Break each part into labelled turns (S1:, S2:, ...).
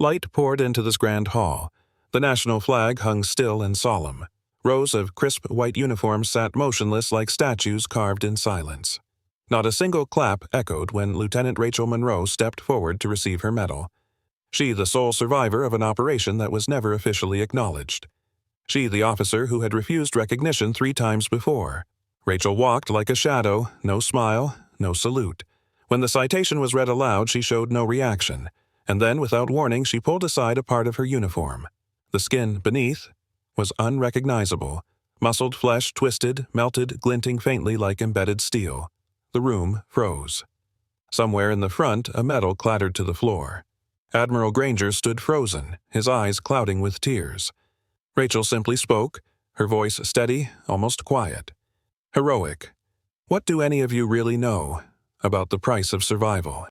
S1: Light poured into this grand hall. The national flag hung still and solemn. Rows of crisp white uniforms sat motionless like statues carved in silence. Not a single clap echoed when Lieutenant Rachel Monroe stepped forward to receive her medal. She, the sole survivor of an operation that was never officially acknowledged. She, the officer who had refused recognition 3 times before. Rachel walked like a shadow, no smile, no salute. When the citation was read aloud, she showed no reaction, and then, without warning, she pulled aside a part of her uniform. The skin beneath was unrecognizable. Muscled flesh twisted, melted, glinting faintly like embedded steel. The room froze. Somewhere in the front, a medal clattered to the floor. Admiral Granger stood frozen, his eyes clouding with tears. Rachel simply spoke, her voice steady, almost quiet. Heroic. What do any of you really know about the price of survival?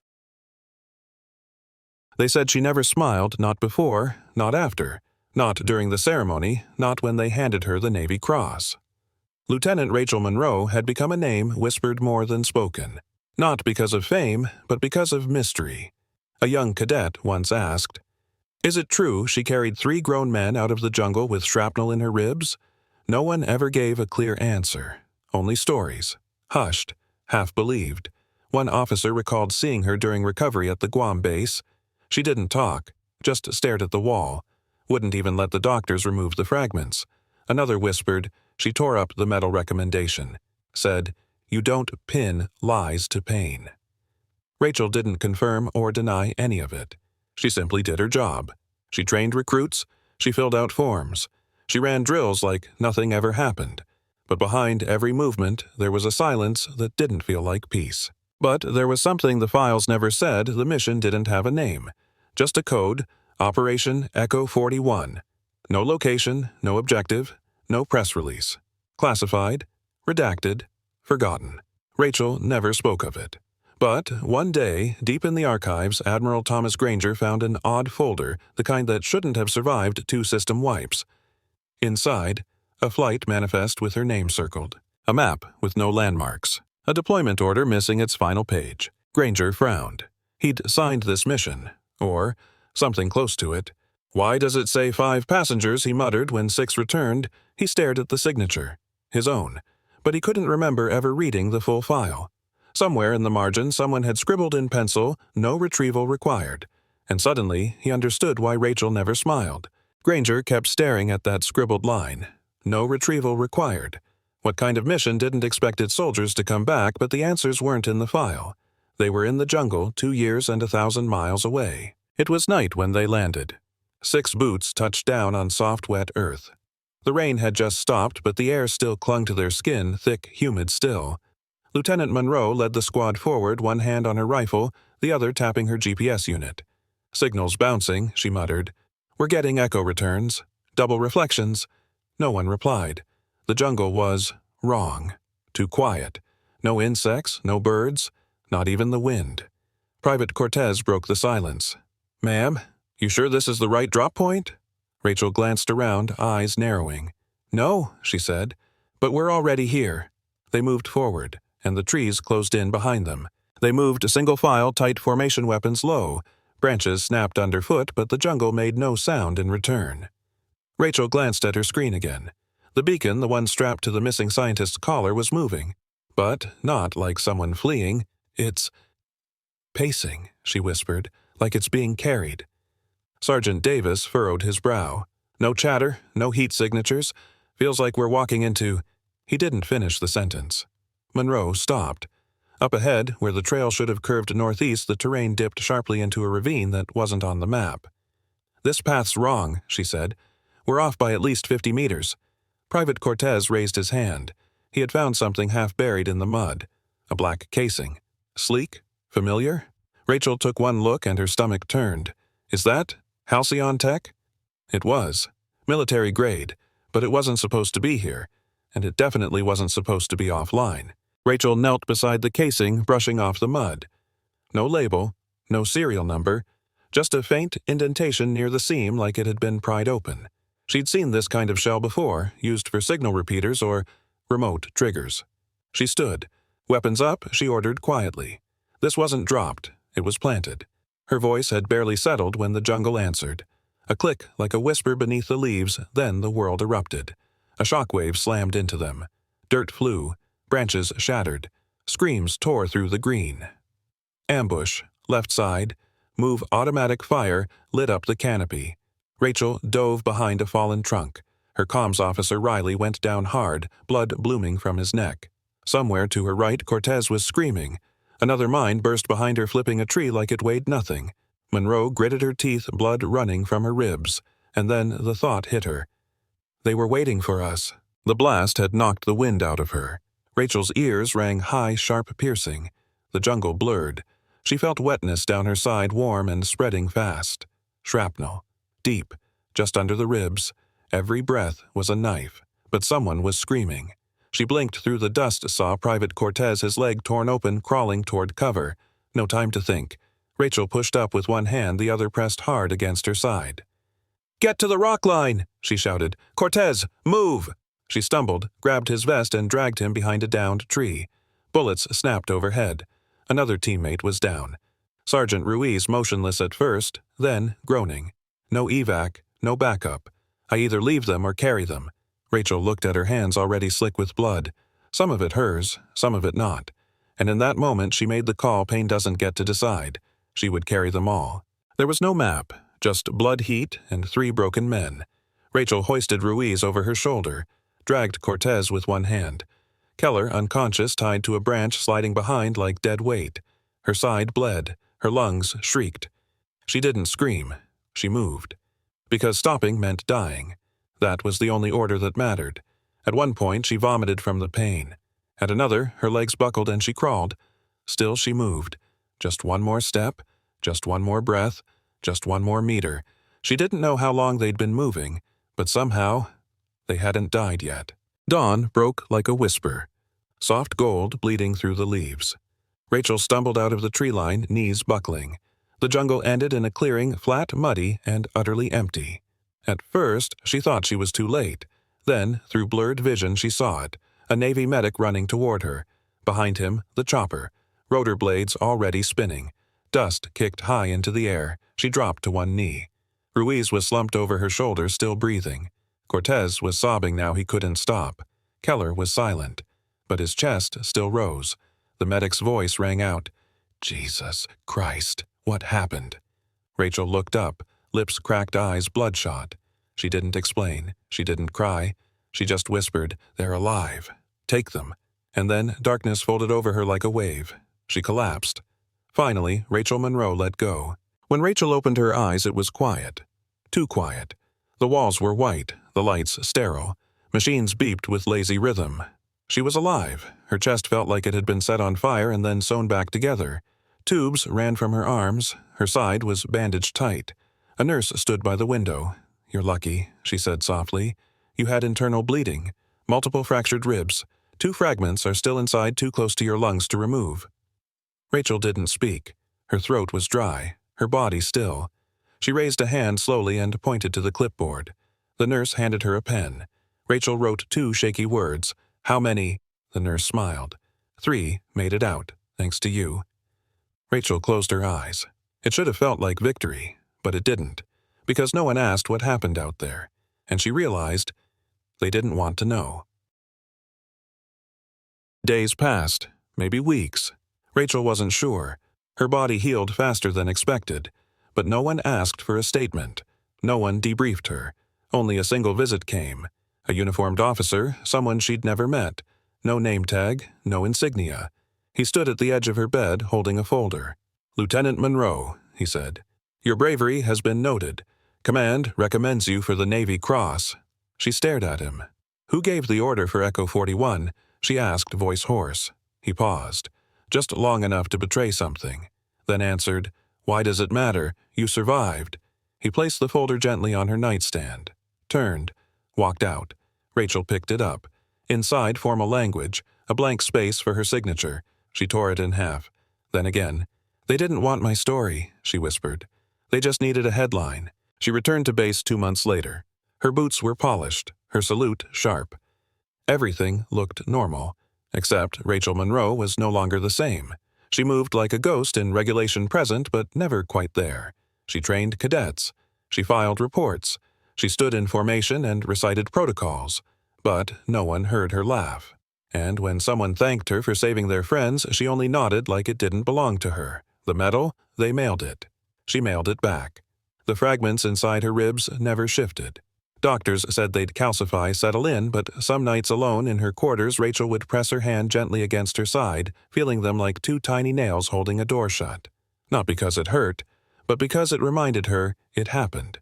S1: They said she never smiled, not before, not after, not during the ceremony, not when they handed her the Navy Cross. Lieutenant Rachel Monroe had become a name whispered more than spoken, not because of fame, but because of mystery. A young cadet once asked, "Is it true she carried 3 grown men out of the jungle with shrapnel in her ribs?" No one ever gave a clear answer. Only stories. Hushed, half believed. One officer recalled seeing her during recovery at the Guam base. She didn't talk, just stared at the wall. Wouldn't even let the doctors remove the fragments. Another whispered, she tore up the medal recommendation. Said, "You don't pin lies to pain." Rachel didn't confirm or deny any of it. She simply did her job. She trained recruits. She filled out forms. She ran drills like nothing ever happened. But behind every movement, there was a silence that didn't feel like peace. But there was something the files never said. The mission didn't have a name. Just a code, Operation Echo 41. No location, no objective, no press release. Classified, redacted, forgotten. Rachel never spoke of it. But one day, deep in the archives, Admiral Thomas Granger found an odd folder, the kind that shouldn't have survived 2 system wipes. Inside, a flight manifest with her name circled, a map with no landmarks, a deployment order missing its final page. Granger frowned. He'd signed this mission, or something close to it. "Why does it say 5 passengers?" he muttered when 6 returned. He stared at the signature, his own, but he couldn't remember ever reading the full file. Somewhere in the margin, someone had scribbled in pencil, "No retrieval required," and suddenly he understood why Rachel never smiled. Granger kept staring at that scribbled line. No retrieval required. What kind of mission didn't expect its soldiers to come back, but the answers weren't in the file. They were in the jungle 2 years and 1,000 miles away. It was night when they landed. 6 boots touched down on soft, wet earth. The rain had just stopped, but the air still clung to their skin, thick, humid still. Lieutenant Monroe led the squad forward, one hand on her rifle, the other tapping her GPS unit. "Signals bouncing," she muttered. "We're getting echo returns. Double reflections." No one replied. The jungle was wrong. Too quiet. No insects, no birds, not even the wind. Private Cortez broke the silence. "Ma'am, you sure this is the right drop point?" Rachel glanced around, eyes narrowing. "No," she said, "but we're already here." They moved forward, and the trees closed in behind them. They moved single file, tight formation weapons low. Branches snapped underfoot, but the jungle made no sound in return. Rachel glanced at her screen again. The beacon, the one strapped to the missing scientist's collar, was moving. But not like someone fleeing. "It's pacing," she whispered, "like it's being carried." Sergeant Davis furrowed his brow. "No chatter, no heat signatures. Feels like we're walking into—" He didn't finish the sentence. Monroe stopped. Up ahead, where the trail should have curved northeast, the terrain dipped sharply into a ravine that wasn't on the map. "This path's wrong," she said. "We're off by at least 50 meters. Private Cortez raised his hand. He had found something half buried in the mud. A black casing. Sleek? Familiar? Rachel took one look and her stomach turned. "Is that Halcyon Tech?" It was. Military grade. But it wasn't supposed to be here. And it definitely wasn't supposed to be offline. Rachel knelt beside the casing, brushing off the mud. No label, no serial number, just a faint indentation near the seam like it had been pried open. She'd seen this kind of shell before, used for signal repeaters or remote triggers. She stood. "Weapons up," she ordered quietly. This wasn't dropped, it was planted. Her voice had barely settled when the jungle answered. A click like a whisper beneath the leaves, then the world erupted. A shockwave slammed into them. Dirt flew, branches shattered, screams tore through the green. Ambush, left side, move automatic fire lit up the canopy. Rachel dove behind a fallen trunk. Her comms officer Riley went down hard, blood blooming from his neck. Somewhere to her right, Cortez was screaming. Another mine burst behind her, flipping a tree like it weighed nothing. Monroe gritted her teeth, blood running from her ribs, and then the thought hit her. They were waiting for us. The blast had knocked the wind out of her. Rachel's ears rang high, sharp, piercing. The jungle blurred. She felt wetness down her side, warm and spreading fast. Shrapnel. Deep, just under the ribs. Every breath was a knife, but someone was screaming. She blinked through the dust, saw Private Cortez, his leg torn open, crawling toward cover. No time to think. Rachel pushed up with one hand, the other pressed hard against her side. "Get to the rock line!" she shouted. "Cortez, move!" She stumbled, grabbed his vest, and dragged him behind a downed tree. Bullets snapped overhead. Another teammate was down. Sergeant Ruiz motionless at first, then groaning. No evac, no backup. I either leave them or carry them. Rachel looked at her hands already slick with blood. Some of it hers, some of it not. And in that moment she made the call Pain doesn't get to decide. She would carry them all. There was no map, just blood heat and 3 broken men. Rachel hoisted Ruiz over her shoulder, dragged Cortez with one hand. Keller, unconscious, tied to a branch, sliding behind like dead weight. Her side bled, her lungs shrieked. She didn't scream. She moved. Because stopping meant dying. That was the only order that mattered. At one point she vomited from the pain. At another, her legs buckled and she crawled. Still she moved. Just one more step, just one more breath, just one more meter. She didn't know how long they'd been moving, but somehow they hadn't died yet. Dawn broke like a whisper. Soft gold bleeding through the leaves. Rachel stumbled out of the tree line, knees buckling. The jungle ended in a clearing, flat, muddy, and utterly empty. At first, she thought she was too late. Then, through blurred vision, she saw it. A Navy medic running toward her. Behind him, the chopper. Rotor blades already spinning. Dust kicked high into the air. She dropped to one knee. Ruiz was slumped over her shoulder, still breathing. Cortez was sobbing now he couldn't stop. Keller was silent, but his chest still rose. The medic's voice rang out. Jesus Christ, what happened? Rachel looked up, lips cracked, eyes bloodshot. She didn't explain. She didn't cry. She just whispered, "They're alive. Take them." And then darkness folded over her like a wave. She collapsed. Finally, Rachel Monroe let go. When Rachel opened her eyes, it was quiet. Too quiet. The walls were white, the lights sterile. Machines beeped with lazy rhythm. She was alive. Her chest felt like it had been set on fire and then sewn back together. Tubes ran from her arms. Her side was bandaged tight. A nurse stood by the window. "You're lucky," she said softly. "You had internal bleeding. Multiple fractured ribs. 2 fragments are still inside, too close to your lungs to remove." Rachel didn't speak. Her throat was dry, her body still. She raised a hand slowly and pointed to the clipboard. The nurse handed her a pen. Rachel wrote 2 shaky words. "How many?" The nurse smiled. 3 made it out, thanks to you." Rachel closed her eyes. It should have felt like victory, but it didn't, because no one asked what happened out there, and she realized they didn't want to know. Days passed, maybe weeks. Rachel wasn't sure. Her body healed faster than expected, but no one asked for a statement. No one debriefed her. Only a single visit came. A uniformed officer, someone she'd never met. No name tag, no insignia. He stood at the edge of her bed, holding a folder. "Lieutenant Monroe," he said. "Your bravery has been noted. Command recommends you for the Navy Cross." She stared at him. "Who gave the order for Echo 41? She asked, voice hoarse. He paused, just long enough to betray something, then answered, "Why does it matter? You survived." He placed the folder gently on her nightstand, turned, walked out. Rachel picked it up. Inside, formal language, a blank space for her signature. She tore it in half. Then again. "They didn't want my story," she whispered. "They just needed a headline." She returned to base 2 months later. Her boots were polished, her salute sharp. Everything looked normal, except Rachel Monroe was no longer the same. She moved like a ghost in regulation present, but never quite there. She trained cadets. She filed reports. She stood in formation and recited protocols. But no one heard her laugh. And when someone thanked her for saving their friends, she only nodded like it didn't belong to her. The medal, they mailed it. She mailed it back. The fragments inside her ribs never shifted. Doctors said they'd calcify, settle in, but some nights alone in her quarters, Rachel would press her hand gently against her side, feeling them like two tiny nails holding a door shut. Not because it hurt, but because it reminded her it happened,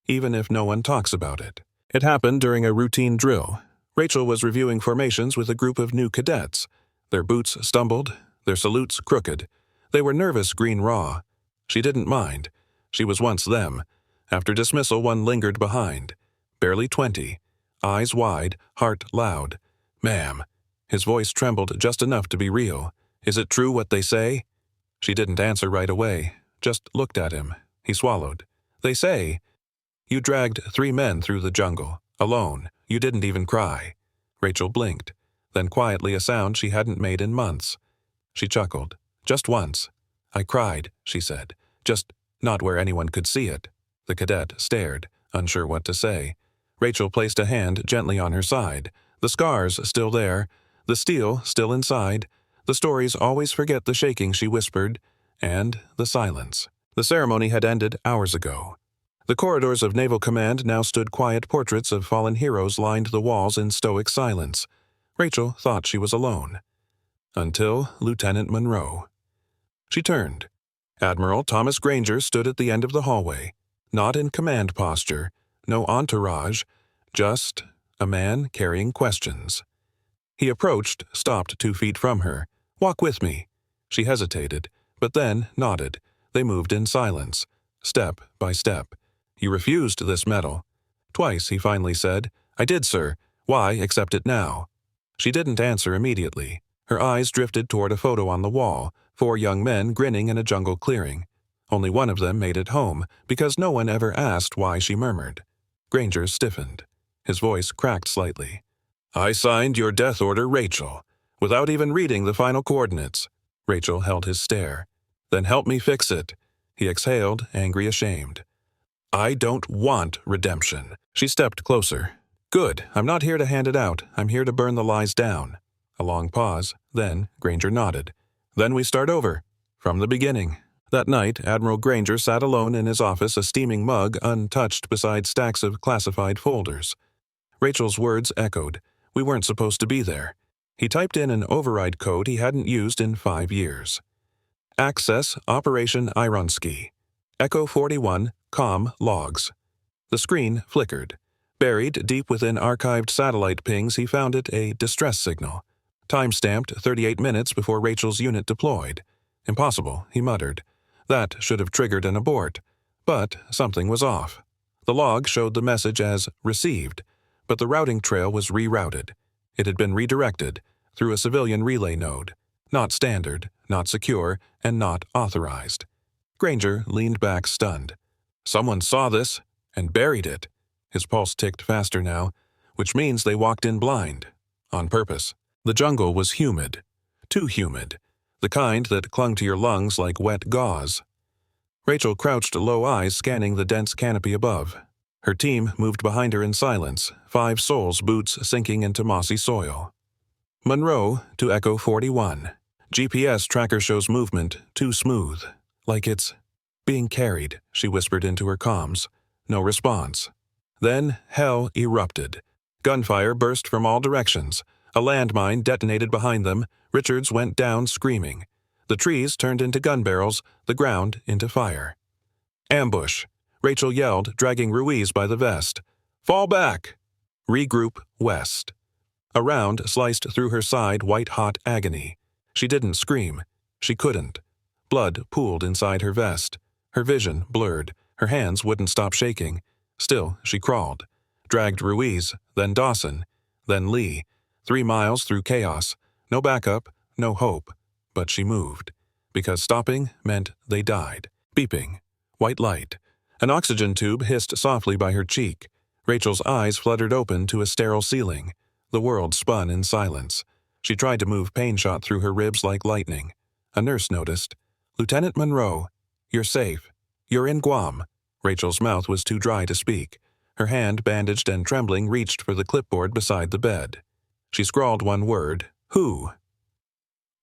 S1: even if no one talks about it. It happened during a routine drill. Rachel was reviewing formations with a group of new cadets. Their boots stumbled, their salutes crooked. They were nervous green raw. She didn't mind. She was once them. After dismissal, one lingered behind. Barely 20, eyes wide, heart loud. "Ma'am." His voice trembled just enough to be real. "Is it true what they say?" She didn't answer right away, just looked at him. He swallowed. "They say, you dragged 3 men through the jungle, alone. You didn't even cry." Rachel blinked, then quietly a sound she hadn't made in months. She chuckled. "Just once." "I cried," she said. "Just not where anyone could see it." The cadet stared, unsure what to say. Rachel placed a hand gently on her side. The scars still there, the steel still inside. The stories always forget the shaking, she whispered, and the silence. The ceremony had ended hours ago. The corridors of Naval Command now stood quiet. Portraits of fallen heroes lined the walls in stoic silence. Rachel thought she was alone. Until Lieutenant Monroe. She turned. Admiral Thomas Granger stood at the end of the hallway, not in command posture, no entourage, just a man carrying questions. He approached, stopped 2 feet from her. "Walk with me." She hesitated, but then nodded. They moved in silence, step by step. "You refused this medal." "Twice," he finally said. "I did, sir. Why accept it now?" She didn't answer immediately. Her eyes drifted toward a photo on the wall, 4 young men grinning in a jungle clearing. Only one of them made it home, because no one ever asked why she murmured. Granger stiffened. His voice cracked slightly. "I signed your death order, Rachel, without even reading the final coordinates." Rachel held his stare. "Then help me fix it." He exhaled, angry, ashamed. "I don't want redemption." She stepped closer. "Good. I'm not here to hand it out. I'm here to burn the lies down." A long pause. Then Granger nodded. "Then we start over. From the beginning." That night, Admiral Granger sat alone in his office, a steaming mug untouched beside stacks of classified folders. Rachel's words echoed. "We weren't supposed to be there." He typed in an override code he hadn't used in 5 years. "Access Operation Ironsky. Echo 41, COM logs." The screen flickered. Buried deep within archived satellite pings, he found it a distress signal. Time-stamped 38 minutes before Rachel's unit deployed. "Impossible," he muttered. That should have triggered an abort. But something was off. The log showed the message as received, but the routing trail was rerouted. It had been redirected through a civilian relay node. Not standard, not secure, and not authorized. Granger leaned back stunned. "Someone saw this and buried it." His pulse ticked faster now, which means they walked in blind. On purpose. The jungle was humid. Too humid. The kind that clung to your lungs like wet gauze. Rachel crouched, low eyes scanning the dense canopy above. Her team moved behind her in silence, 5 souls' boots sinking into mossy soil. Monroe to Echo 41. GPS tracker shows movement too smooth. Like it's being carried, she whispered into her comms. No response. Then hell erupted. Gunfire burst from all directions. A landmine detonated behind them. Richards went down screaming. The trees turned into gun barrels, the ground into fire. "Ambush!" Rachel yelled, dragging Ruiz by the vest. "Fall back!" "Regroup west." A round sliced through her side, white-hot agony. She didn't scream. She couldn't. Blood pooled inside her vest. Her vision blurred. Her hands wouldn't stop shaking. Still, she crawled. Dragged Ruiz, then Dawson, then Lee. 3 miles through chaos. No backup, no hope. But she moved. Because stopping meant they died. Beeping. White light. An oxygen tube hissed softly by her cheek. Rachel's eyes fluttered open to a sterile ceiling. The world spun in silence. She tried to move, pain shot through her ribs like lightning. A nurse noticed. "Lieutenant Monroe, you're safe. You're in Guam." Rachel's mouth was too dry to speak. Her hand, bandaged and trembling, reached for the clipboard beside the bed. She scrawled one word, "Who?"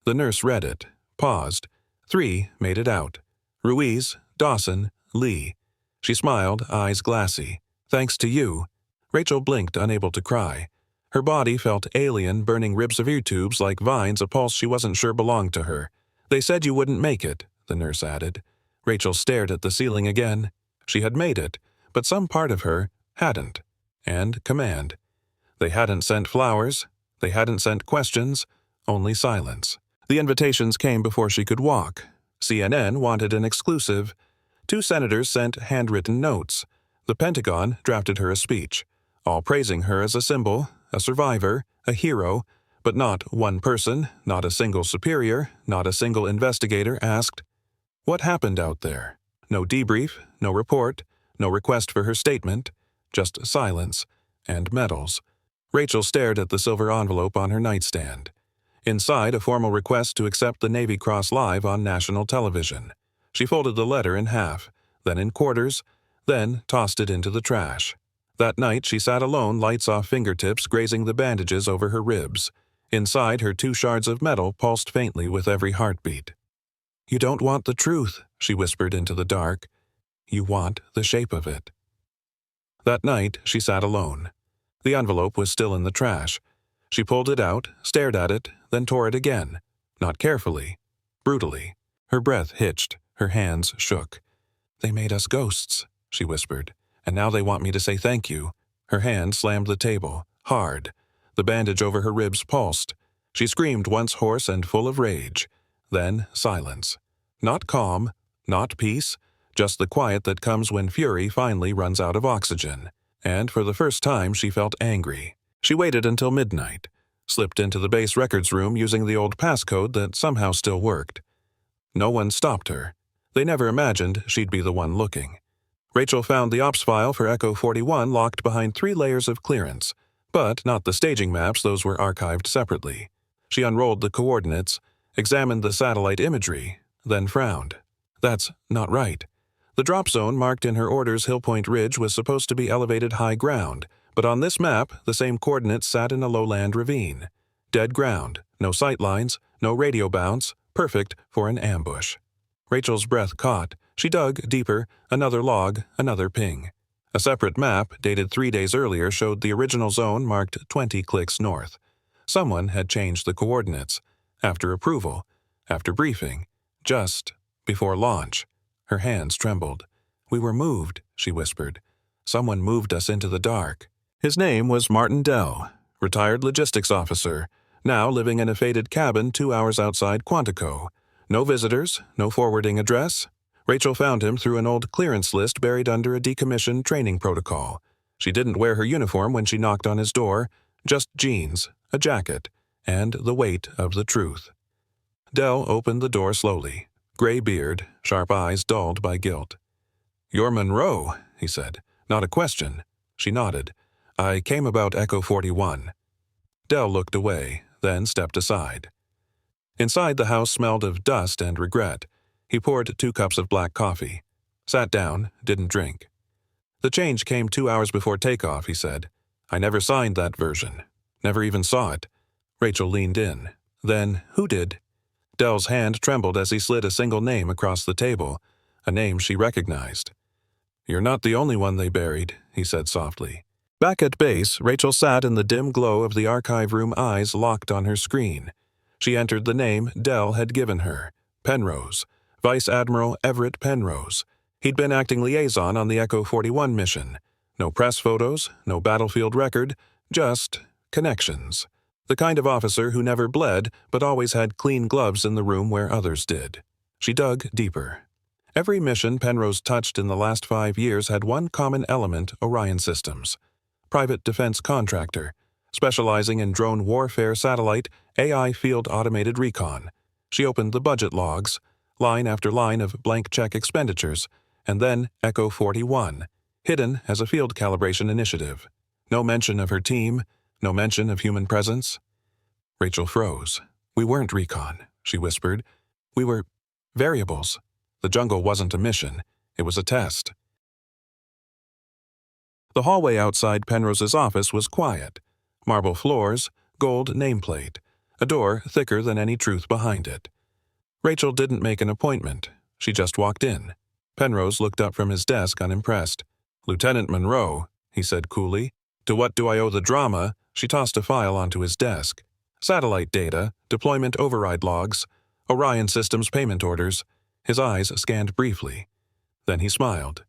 S1: The nurse read it, paused. 3 made it out. Ruiz, Dawson, Lee. She smiled, eyes glassy. "Thanks to you." Rachel blinked, unable to cry. Her body felt alien, burning ribs of ear tubes like vines, a pulse she wasn't sure belonged to her. "They said you wouldn't make it," the nurse added. Rachel stared at the ceiling again. She had made it, but some part of her hadn't. And command. They hadn't sent flowers. They hadn't sent questions. Only silence. The invitations came before she could walk. CNN wanted an exclusive. 2 senators sent handwritten notes. The Pentagon drafted her a speech, all praising her as a symbol, a survivor, a hero, but not one person, not a single superior, not a single investigator asked, "What happened out there?" No debrief, no report, no request for her statement, just silence and medals. Rachel stared at the silver envelope on her nightstand. Inside, a formal request to accept the Navy Cross live on national television. She folded the letter in half, then in quarters, then tossed it into the trash. That night she sat alone, lights off fingertips grazing the bandages over her ribs. Inside, her 2 shards of metal pulsed faintly with every heartbeat. "You don't want the truth," she whispered into the dark. "You want the shape of it." That night she sat alone. The envelope was still in the trash. She pulled it out, stared at it, then tore it again. Not carefully. Brutally. Her breath hitched. Her hands shook. "They made us ghosts," she whispered. "And now they want me to say thank you." Her hand slammed the table, hard. The bandage over her ribs pulsed. She screamed once, hoarse and full of rage. Then silence. Not calm, not peace, just the quiet that comes when fury finally runs out of oxygen. And for the first time she felt angry. She waited until midnight, slipped into the base records room using the old passcode that somehow still worked. No one stopped her. They never imagined she'd be the one looking. Rachel found the ops file for Echo 41 locked behind 3 layers of clearance, but not the staging maps, those were archived separately. She unrolled the coordinates, examined the satellite imagery, then frowned. That's not right. The drop zone marked in her orders Hill Point Ridge was supposed to be elevated high ground, but on this map, the same coordinates sat in a lowland ravine. Dead ground, no sight lines, no radio bounce, perfect for an ambush. Rachel's breath caught. She dug deeper, another log, another ping. A separate map, dated 3 days earlier, showed the original zone marked 20 clicks north. Someone had changed the coordinates. After approval, after briefing, just before launch. Her hands trembled. "We were moved," she whispered. "Someone moved us into the dark." His name was Martin Dell, retired logistics officer, now living in a faded cabin 2 hours outside Quantico. No visitors, no forwarding address. Rachel found him through an old clearance list buried under a decommissioned training protocol. She didn't wear her uniform when she knocked on his door, just jeans, a jacket, and the weight of the truth. Dell opened the door slowly, gray beard, sharp eyes dulled by guilt. "You're Monroe," he said. "Not a question." She nodded. "I came about Echo 41. Dell looked away, then stepped aside. Inside, the house smelled of dust and regret. He poured 2 cups of black coffee. Sat down, didn't drink. "The change came 2 hours before takeoff," he said. "I never signed that version. Never even saw it." Rachel leaned in. "Then who did?" Dell's hand trembled as he slid a single name across the table, a name she recognized. "You're not the only one they buried," he said softly. Back at base, Rachel sat in the dim glow of the archive room, eyes locked on her screen. She entered the name Dell had given her, Penrose, Vice Admiral Everett Penrose. He'd been acting liaison on the Echo 41 mission. No press photos, no battlefield record, just connections. The kind of officer who never bled but always had clean gloves in the room where others did. She dug deeper. Every mission Penrose touched in the last 5 years had one common element: Orion Systems. Private defense contractor, specializing in drone warfare, satellite, AI field automated recon. She opened the budget logs, line after line of blank check expenditures, and then Echo 41, hidden as a field calibration initiative. No mention of her team, no mention of human presence. Rachel froze. "We weren't recon," she whispered. We were variables. The jungle wasn't a mission. It was a test. The hallway outside Penrose's office was quiet. Marble floors, gold nameplate, a door thicker than any truth behind it. Rachel didn't make an appointment. She just walked in. Penrose looked up from his desk unimpressed. "Lieutenant Monroe," he said coolly. "To what do I owe the drama?" She tossed a file onto his desk. Satellite data, deployment override logs, Orion Systems payment orders. His eyes scanned briefly. Then he smiled.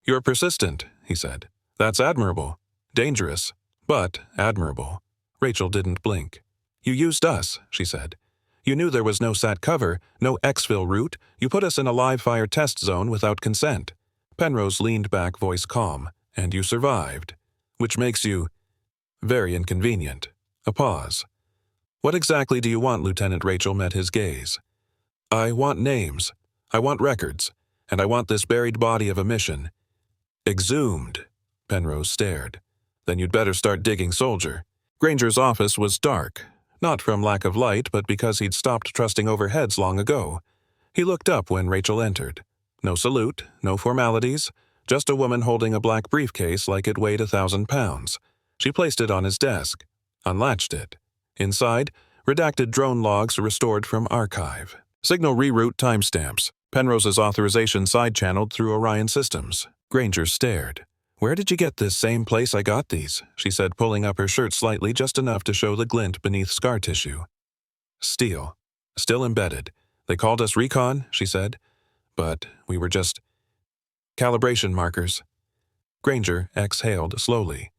S1: "You're persistent," he said. "That's admirable. Dangerous, but admirable." Rachel didn't blink. "You used us," she said. "You knew there was no SAT cover, no exfil route. You put us in a live-fire test zone without consent." Penrose leaned back, voice calm. "And you survived. Which makes you very inconvenient." A pause. "What exactly do you want?" Lieutenant Rachel met his gaze. "I want names. I want records. And I want this buried body of a mission." "Exhumed." Penrose stared. "Then you'd better start digging, soldier." Granger's office was dark, not from lack of light, but because he'd stopped trusting overheads long ago. He looked up when Rachel entered. No salute, no formalities, just a woman holding a black briefcase like it weighed 1,000 pounds. She placed it on his desk, unlatched it. Inside, redacted drone logs restored from archive. Signal reroute timestamps. Penrose's authorization side-channeled through Orion Systems. Granger stared. "Where did you get this?" "Same place I got these," she said, pulling up her shirt slightly, just enough to show the glint beneath scar tissue. "Steel. Still embedded. They called us recon," she said. "But we were just calibration markers." Granger exhaled slowly.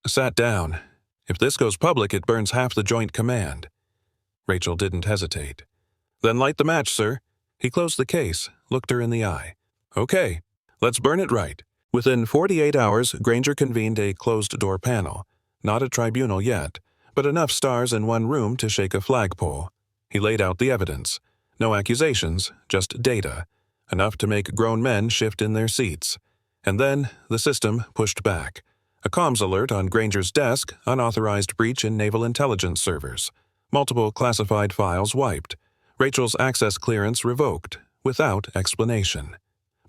S1: "Sat down. If this goes public, it burns half the Joint Command." Rachel didn't hesitate. "Then light the match, sir." He closed the case, looked her in the eye. "Okay, let's burn it right." Within 48 hours, Granger convened a closed-door panel. Not a tribunal yet, but enough stars in one room to shake a flagpole. He laid out the evidence. No accusations, just data. Enough to make grown men shift in their seats. And then the system pushed back. A comms alert on Granger's desk, unauthorized breach in naval intelligence servers. Multiple classified files wiped. Rachel's access clearance revoked, without explanation.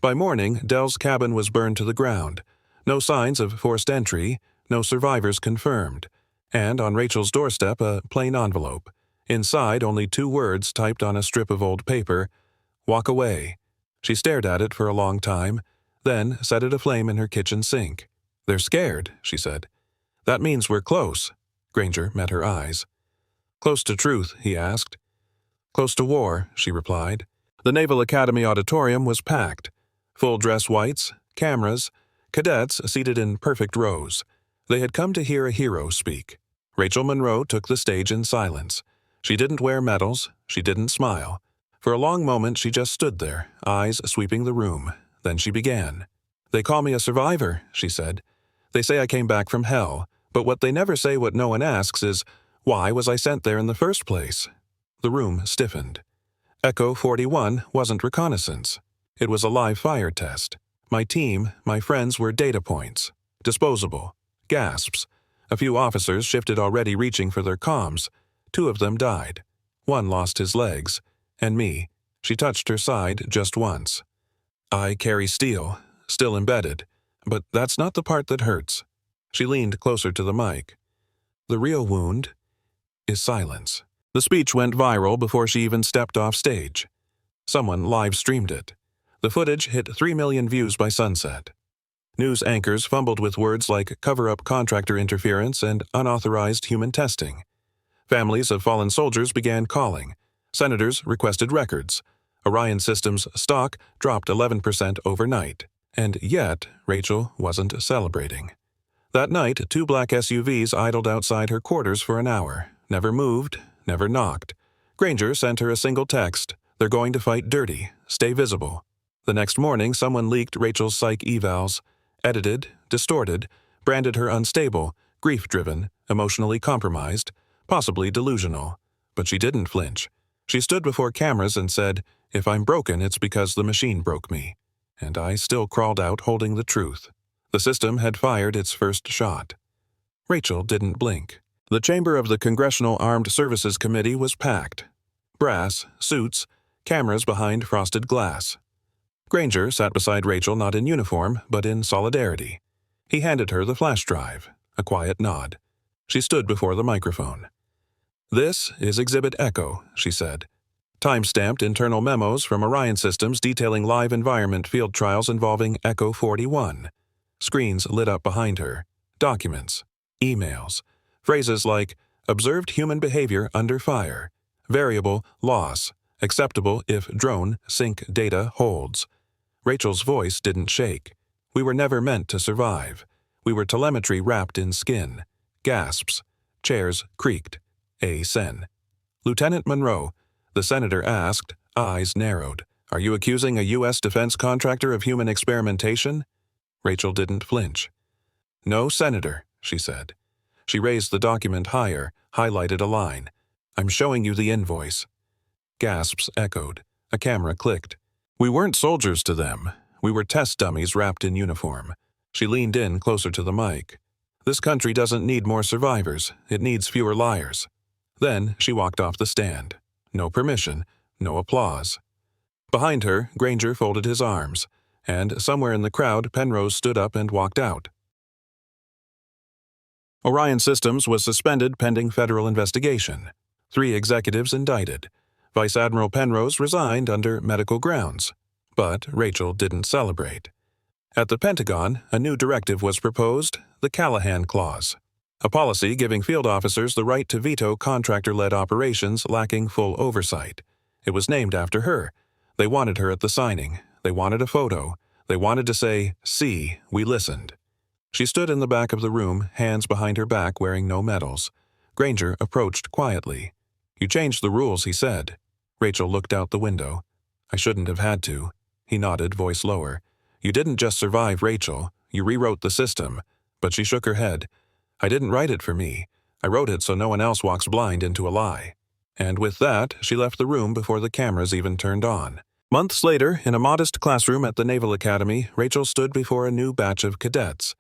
S1: By morning, Dell's cabin was burned to the ground. No signs of forced entry, no survivors confirmed. And on Rachel's doorstep, a plain envelope. Inside, only 2 words typed on a strip of old paper: "Walk away." She stared at it for a long time, then set it aflame in her kitchen sink. "They're scared," she said. "That means we're close." Granger met her eyes. "Close to truth?" he asked. "Close to war," she replied. The Naval Academy auditorium was packed. Full-dress whites, cameras, cadets seated in perfect rows. They had come to hear a hero speak. Rachel Monroe took the stage in silence. She didn't wear medals. She didn't smile. For a long moment she just stood there, eyes sweeping the room. Then she began. "They call me a survivor," she said. "They say I came back from hell. But what they never say, what no one asks, is, why was I sent there in the first place?" The room stiffened. Echo 41 wasn't reconnaissance. It was a live fire test. My team, my friends were data points. Disposable. Gasps. A few officers shifted, already reaching for their comms. 2 of them died. 1 lost his legs. And me. She touched her side just once. "I carry steel, still embedded. But that's not the part that hurts." She leaned closer to the mic. "The real wound is silence." The speech went viral before she even stepped off stage. Someone live-streamed it. The footage hit 3 million views by sunset. News anchors fumbled with words like cover-up contractor interference and unauthorized human testing. Families of fallen soldiers began calling. Senators requested records. Orion Systems stock dropped 11% overnight. And yet, Rachel wasn't celebrating. That night, 2 black SUVs idled outside her quarters for an hour. Never moved, never knocked. Granger sent her a single text: "They're going to fight dirty. Stay visible." The next morning, someone leaked Rachel's psych evals, edited, distorted, branded her unstable, grief-driven, emotionally compromised, possibly delusional. But she didn't flinch. She stood before cameras and said, "If I'm broken, it's because the machine broke me." And I still crawled out holding the truth. The system had fired its first shot. Rachel didn't blink. The chamber of the Congressional Armed Services Committee was packed. Brass, suits, cameras behind frosted glass. Granger sat beside Rachel, not in uniform, but in solidarity. He handed her the flash drive, a quiet nod. She stood before the microphone. "This is Exhibit Echo," she said. Time-stamped internal memos from Orion Systems detailing live environment field trials involving Echo 41. Screens lit up behind her. Documents. Emails. Phrases like, observed human behavior under fire. Variable, loss. Acceptable if drone, sync data holds. Rachel's voice didn't shake. We were never meant to survive. We were telemetry wrapped in skin. Gasps. Chairs creaked. Sen. "Lieutenant Monroe," the senator asked, eyes narrowed. "Are you accusing a U.S. defense contractor of human experimentation?" Rachel didn't flinch. "No, Senator," she said. She raised the document higher, highlighted a line. "I'm showing you the invoice." Gasps echoed. A camera clicked. "We weren't soldiers to them. We were test dummies wrapped in uniform." She leaned in closer to the mic. "This country doesn't need more survivors. It needs fewer liars." Then she walked off the stand. No permission, no applause. Behind her, Granger folded his arms, and somewhere in the crowd, Penrose stood up and walked out. Orion Systems was suspended pending federal investigation. 3 executives indicted. Vice Admiral Penrose resigned under medical grounds. But Rachel didn't celebrate. At the Pentagon, a new directive was proposed, the Callahan Clause. A policy giving field officers the right to veto contractor-led operations lacking full oversight. It was named after her. They wanted her at the signing. They wanted a photo. They wanted to say, "See, we listened." She stood in the back of the room, hands behind her back, wearing no medals. Granger approached quietly. "You changed the rules," he said. Rachel looked out the window. "I shouldn't have had to." He nodded, voice lower. "You didn't just survive, Rachel. You rewrote the system." But she shook her head. "I didn't write it for me. I wrote it so no one else walks blind into a lie." And with that, she left the room before the cameras even turned on. Months later, in a modest classroom at the Naval Academy, Rachel stood before a new batch of cadets.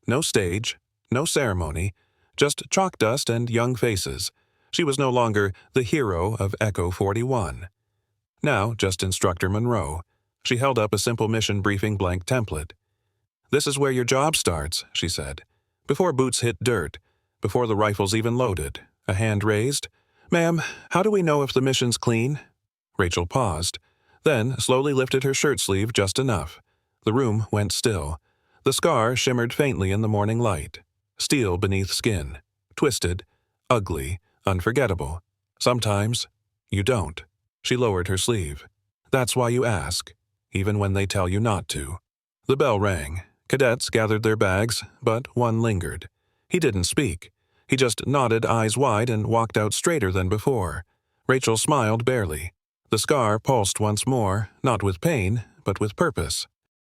S1: No stage, no ceremony, just chalk dust and young faces. She was no longer the hero of Echo 41. Now, just Instructor Monroe. She held up a simple mission briefing blank template. "This is where your job starts," she said. Before boots hit dirt, before the rifle's even loaded, a hand raised. "Ma'am, how do we know if the mission's clean?" Rachel paused, then slowly lifted her shirt sleeve just enough. The room went still. The scar shimmered faintly in the morning light. Steel beneath skin. Twisted, ugly, unforgettable. Sometimes you don't. She lowered her sleeve. "That's why you ask, even when they tell you not to." The bell rang. Cadets gathered their bags, but one lingered. He didn't speak. He just nodded, eyes wide, and walked out straighter than before. Rachel smiled barely. The scar pulsed once more, not with pain, but with purpose.